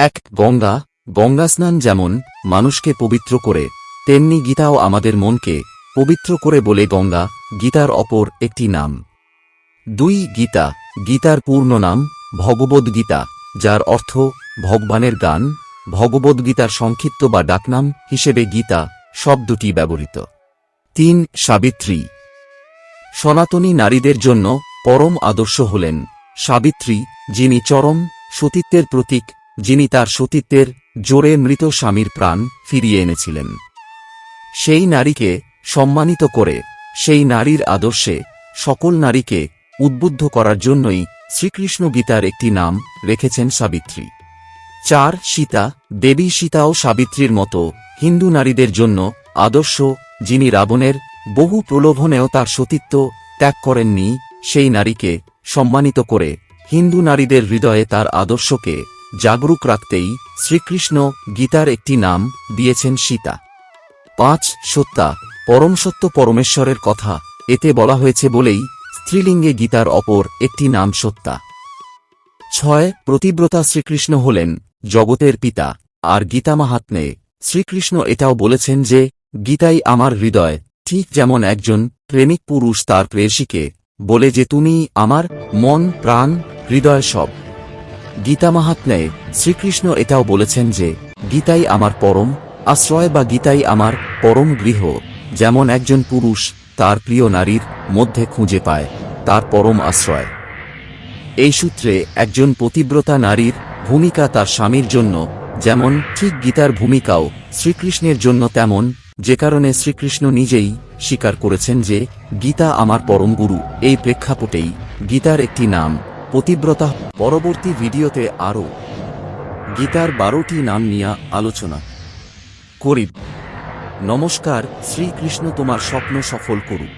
এক গঙ্গা। গঙ্গা স্নান যেমন মানুষকে পবিত্র করে, তেমনি গীতাও আমাদের মনকে পবিত্র করে বলে গঙ্গা গীতার অপর একটি নাম। 2 গীতা। গীতার পূর্ণ নাম ভগবদ্গীতা, যার অর্থ ভগবানের গান। ভগবদ্গীতার সংক্ষিপ্ত বা ডাকনাম হিসেবে গীতা শব্দটি ব্যবহৃত। 3 সাবিত্রী। সনাতনী নারীদের জন্য পরম আদর্শ হলেন সাবিত্রী, যিনি চরম সতীত্বের প্রতীক, যিনি তার সতীত্বের জোরে মৃত স্বামীর প্রাণ ফিরিয়ে এনেছিলেন। সেই নারীকে সম্মানিত করে, সেই নারীর আদর্শে সকল নারীকে উদ্বুদ্ধ করার জন্যই শ্রীকৃষ্ণ গীতার একটি নাম রেখেছেন সাবিত্রী। 4 সীতা। দেবী সীতাও সাবিত্রীর মতো হিন্দু নারীদের জন্য আদর্শ, যিনি রাবণের বহু প্রলোভনেও তার সতীত্ব ত্যাগ করেননি। সেই নারীকে সম্মানিত করে হিন্দু নারীদের হৃদয়ে তার আদর্শকে জাগরুক রাখতেই শ্রীকৃষ্ণ গীতার একটি নাম দিয়েছেন সীতা। 5 সত্যা। পরম সত্য পরমেশ্বরের কথা এতে বলা হয়েছে বলেই স্ত্রীলিঙ্গে গীতার অপর একটি নাম সত্যা। 6 প্রতিব্রতা। শ্রীকৃষ্ণ হলেন জগতের পিতা, আর গীতা মাহাত্ম্যে শ্রীকৃষ্ণ এটাও বলেছেন যে গীতাই আমার হৃদয়, ঠিক যেমন একজন প্রেমিক পুরুষ তার প্রেয়সীকে বলে যে তুমি আমার মন, প্রাণ, হৃদয় সব। গীতা মাহাত্ম্যে শ্রীকৃষ্ণ এটাও বলেছেন যে গীতাই আমার পরম আশ্রয় বা গীতাই আমার পরম গৃহ, যেমন একজন পুরুষ তার প্রিয় নারীর মধ্যে খুঁজে পায় তার পরম আশ্রয়। এই সূত্রে একজন পতিব্রতা নারীর ভূমিকা তার স্বামীর জন্য যেমন, ঠিক গীতার ভূমিকাও শ্রীকৃষ্ণের জন্য তেমন, যে কারণে শ্রীকৃষ্ণ নিজেই স্বীকার করেছেন যে গীতা আমার পরম গুরু। এই প্রেক্ষাপটেই গীতার একটি নাম পতিব্রতা। পরবর্তী ভিডিওতে আরও গীতার 12টি নাম নিয়ে আলোচনা করি। নমস্কার। শ্রীকৃষ্ণ তোমার স্বপ্ন সফল করুক।